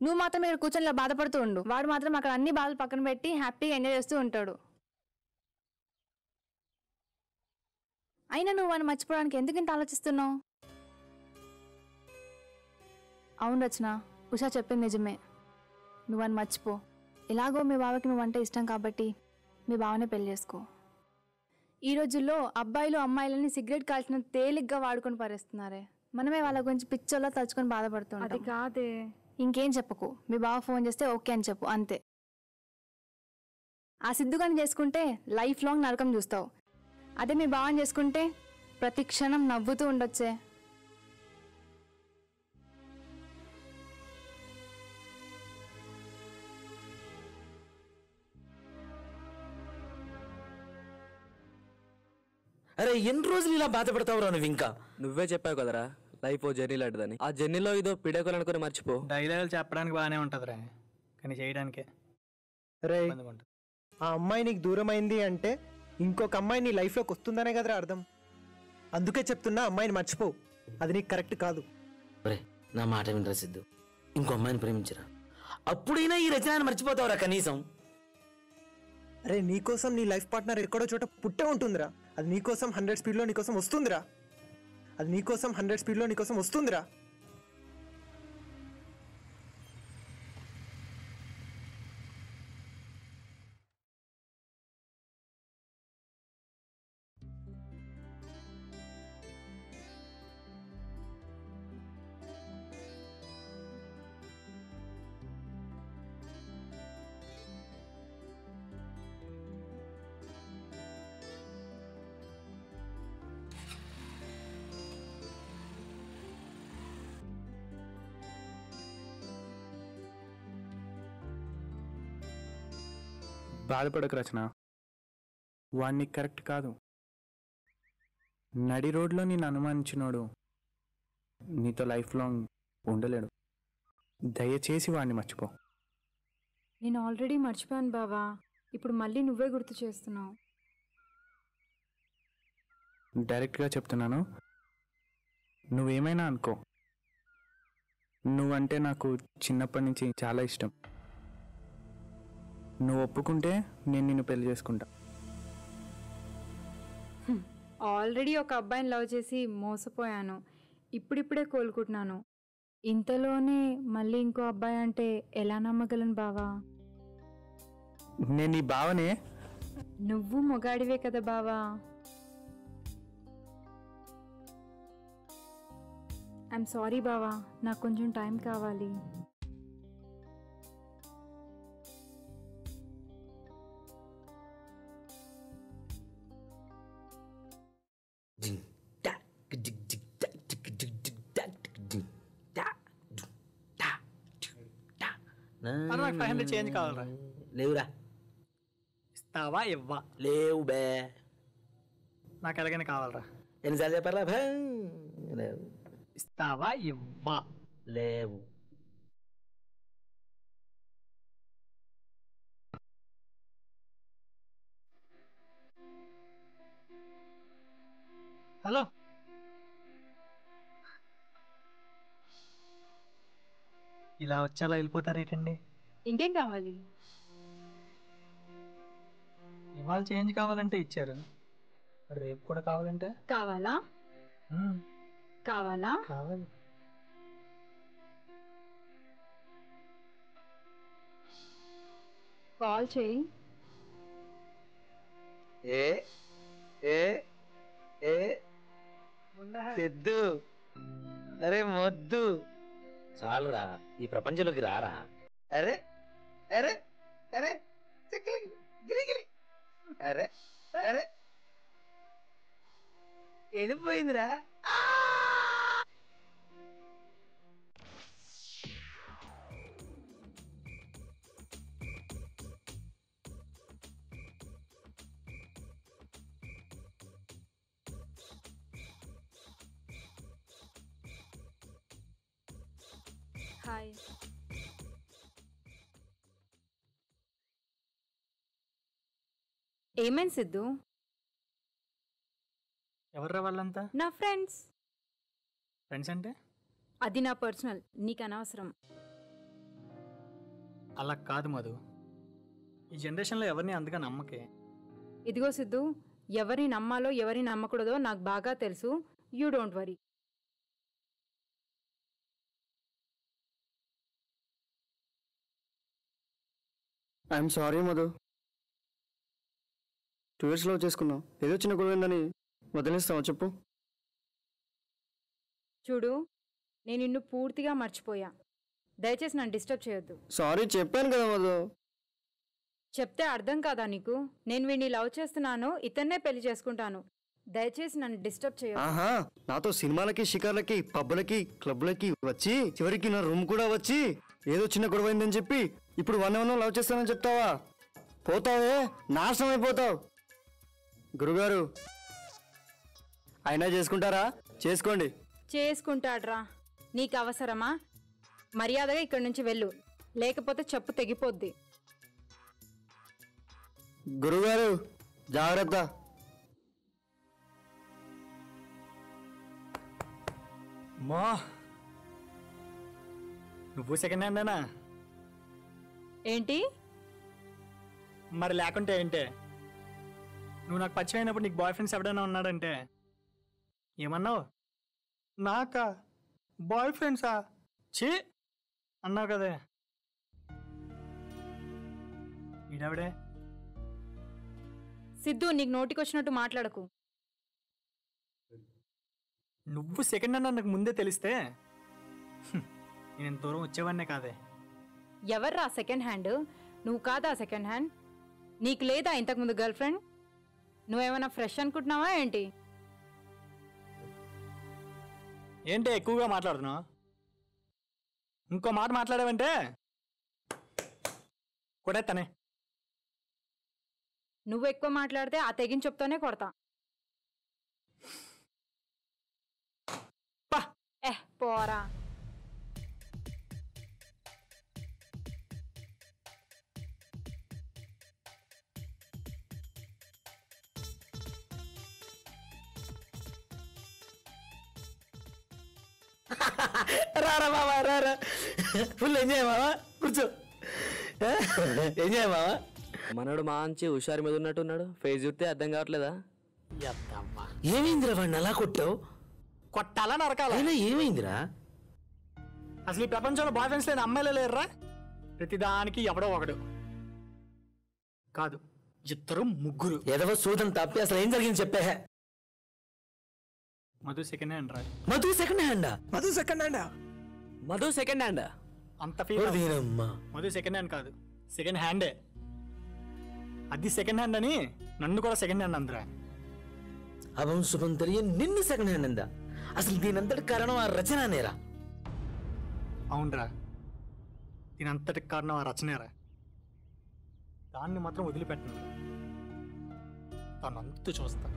నువ్వు మాత్రం ఇక్కడ కూర్చొని ఇలా బాధపడుతూ ఉండు. వాడు మాత్రం అక్కడ అన్ని బాధలు పక్కన పెట్టి హ్యాపీగా ఎంజాయ్ చేస్తూ ఉంటాడు. అయినా నువ్వు వాడిని మర్చిపోవడానికి ఎందుకు ఇంత ఆలోచిస్తున్నావు? అవును రచన, ఉషా చెప్పింది నిజమే. నువ్వు వాడిని మర్చిపో. ఎలాగో మీ బావకి నువ్వంటే ఇష్టం కాబట్టి మీ బావనే పెళ్లి చేసుకో. ఈ రోజుల్లో అబ్బాయిలు అమ్మాయిలని సిగరెట్ కాల్చిన తేలిగ్గా వాడుకొని పారేస్తున్నారే. మనమే వాళ్ళ గురించి పిచ్చోలా తలుచుకొని బాధపడుతున్నాం. అది కాదే. ఇంకేం చెప్పకు. మీ బావ ఫోన్ చేస్తే ఓకే అని చెప్పు, అంతే. ఆ సిద్ధుగాని చేసుకుంటే లైఫ్ లాంగ్ నరకం చూస్తావు. అదే మీ బావని చేసుకుంటే ప్రతి క్షణం నవ్వుతూ ఉండొచ్చే. అరే ఎన్ని రోజులు ఇలా బాధపడతావురా నువ్వు? ఇంకా నువ్వే చెప్పావు కదరా లైఫ్ ఓ జర్నీ లాంటిదని. ఆ జర్నీలో ఇదో పిడేకోలు అనుకుని మర్చిపో. డైలాగులు చెప్పడానికి బాగానే ఉంటుందిరా, కానీ చేయడానికే రే. ఆ అమ్మాయి నీకు దూరం అయింది అంటే ఇంకొక అమ్మాయి నీ లైఫ్లోకి వస్తుందనే కదరా అర్థం. అందుకే చెప్తున్నా, అమ్మాయిని మర్చిపో. అది నీకు కరెక్ట్ కాదు. రే నా మాట వినరా సిద్ధు, ఇంకో అమ్మాయిని ప్రేమించరా. అప్పుడైనా ఈ రచనని మర్చిపోతావురా కనీసం. అరే నీకోసం నీ లైఫ్ పార్ట్నర్ ఎక్కడో చోట పుట్టే ఉంటుందిరా. అది నీకోసం 100 స్పీడ్లో నీకోసం వస్తుందిరా. అది నీకోసం 100 స్పీడ్లో నీకోసం వస్తుందిరా. బాధపడకు రచన, వాణ్ణి కరెక్ట్ కాదు. నడి రోడ్లో నేను అనుమానించినోడు నీతో లైఫ్ లాంగ్ ఉండలేడు. దయచేసి వాణ్ణి మర్చిపో. నేను ఆల్రెడీ మర్చిపోయాను బావా, ఇప్పుడు మళ్ళీ నువ్వే గుర్తు చేస్తున్నావు. డైరెక్ట్గా చెప్తున్నాను, నువ్వేమైనా అనుకో, నువ్వంటే నాకు చిన్నప్పటి నుంచి చాలా ఇష్టం. నువ్వు ఒప్పుకుంటే నేను నిన్ను పెళ్లి చేసుకుంటా. ఆల్రెడీ ఒక అబ్బాయిని లవ్ చేసి మోసపోయాను, ఇప్పుడిప్పుడే కోలుకుంటున్నాను. ఇంతలోనే మళ్ళీ ఇంకో అబ్బాయి అంటే ఎలా నమ్మగలను బావా? నేను నీ బావనే. నువ్వు మొగాడివే కదా బావా. ఐఎమ్ సారీ బావా, నాకు కొంచెం టైం కావాలి. నాకు 500 చేంజ్ కావాలరా. లేవురా. ఇస్తావా ఇవ్వా? లేవు బే. నాకు ఎలాగైనా కావాలరా. ఎన్నిసార్లు చెప్పారా? లేవు. ఇస్తావా ఇవ్వా? లేవు. హలో, ఇలా వచ్చేలా వెళ్ళిపోతారేటండి? ఇంకేం కావాలి? ఇవాళ చేంజ్ కావాలంటే ఇచ్చారు, రేపు కూడా కావాలంటే కావాలా? కావాలా? కావాలి. కాల్ చేయి. ఏ ఏ ఏ సిద్ధు, అరే మొద్దు చాలురా, ఈ ప్రపంచంలోకి రారా. అరే అరే అరే గిరిగిరి, అరే అరే వెళ్ళిపోయిందిరా. హాయ్. ఏమైంది సిద్ధు? ఎవర్రా వాళ్ళంతా? నా ఫ్రెండ్స్. ఫ్రెండ్స్ అంటే? అది నా పర్సనల్, నీకు అనవసరం. అలా కాదు మధు, ఈ జనరేషన్లో ఎవరిని అంతగా నమ్మకే. ఇదిగో సిద్ధు, ఎవరిని నమ్మాలో ఎవరిని నమ్మకూడదో నాకు బాగా తెలుసు. You don't worry. I'm sorry Madhu, 2 years love చేసుకున్నావు, ఏదో చిన్న గొడవైందని వదిలేస్తావా చెప్పు? చూడు, నేను నిన్ను పూర్తిగా మర్చిపోయా. దయచేసి నన్ను డిస్టర్బ్ చేయొద్దు. సారీ చెప్పాను కదా మధు. చెప్తే అర్థం కాదా నీకు? నేను వీడిని లవ్ చేస్తున్నాను, ఇతన్నే పెళ్లి చేసుకుంటాను. దయచేసి నన్ను డిస్టర్బ్ చేయొద్దు. ఆహా, నాతో సినిమాలకి, షికార్లకి, పబ్బులకి, క్లబ్లకి వచ్చి చివరికి నా రూమ్ కూడా వచ్చి ఏదో చిన్న గొడవైందని చెప్పి ఇప్పుడు 1 hour లవ్ చేస్తానని చెప్తావా? పోతావే, నాశనం అయిపోతావు. గురుగారు, అయినా చేసుకుంటారా? చేసుకోండి. చేసుకుంటాడ్రా. నీకు అవసరమా? మర్యాదగా ఇక్కడి నుంచి వెళ్ళు, లేకపోతే చెప్పు తెగిపోద్ది. గురుగారు జాగ్రత్త. మా నువ్వు సెకండ్ హ్యాండేనా? ఏంటి? మరి లేకుంటే ఏంటే? నువ్వు నాకు పరిచయం అయినప్పుడు నీకు బాయ్ ఫ్రెండ్స్ ఎవడైనా ఉన్నాడంటే ఏమన్నావు? నాకా బాయ్ ఫ్రెండ్సా చీ అన్నావు కదే. ఈడవిడే సిద్ధు, నీకు నోటికొచ్చినట్టు మాట్లాడకు. నువ్వు సెకండ్ హ్యాండ్ నాకు ముందే తెలిస్తే నేను దూరం వచ్చేవాడినే కాదే. ఎవర్రా సెకండ్ హ్యాండ్? నువ్వు కాదా సెకండ్ హ్యాండ్? నీకు లేదా ఇంతకుముందు గర్ల్ ఫ్రెండ్? నువ్వేమైనా ఫ్రెష్ అనుకుంటున్నావా ఏంటి? ఏంటి ఎక్కువగా మాట్లాడుతున్నావు? ఇంకో మాట మాట్లాడావంటే కొడేస్తానే. నువ్వు ఎక్కువ మాట్లాడితే ఆ తెగిన చెప్తోనే కొడతా. పోరా. రారా బాబా, రారా. ఫుల్ ఎంజాయ్ మావా, కూర్చో. ఎంజాయ్ మావా. మనోడు మంచి హుషారు మీద ఉన్నట్టున్నాడు. ఫేస్ చూస్తే అర్థం కావట్లేదా? ఏమైందిరా వాడిని అలా కొట్టావు? కొట్టాలా నరకాల? అయినా ఏమైందిరా? అసలు ఈ ప్రపంచంలో బాయ్ ఫ్రెండ్స్ లేని అమ్మాయిలే లేరురా. ప్రతిదానికి ఎవడో ఒకడు కాదు, 2 3. ఎదవ సూదం తప్పి అసలు ఏం జరిగింది చెప్పే. మధు సెకండ్ హ్యాండ్ రా. మధు సెకండ్ హ్యాండా? Madhu second hand. అంత ఫీల్. మధు సెకండ్ హ్యాండ్ కాదు, సెకండ్ హ్యాండే. అది సెకండ్ హ్యాండ్ అని నన్ను కూడా సెకండ్ హ్యాండ్ అందరా. అవం శుభం తెలియ నిన్ను సెకండ్ హ్యాండ్ అందా? అసలు దీనంతటి కారణం ఆ రచననేరా? అవునరా, దీనంతటి కారణం ఆ రచనేరా. దాన్ని మాత్రం వదిలిపెట్టను, తనంతు చూస్తా.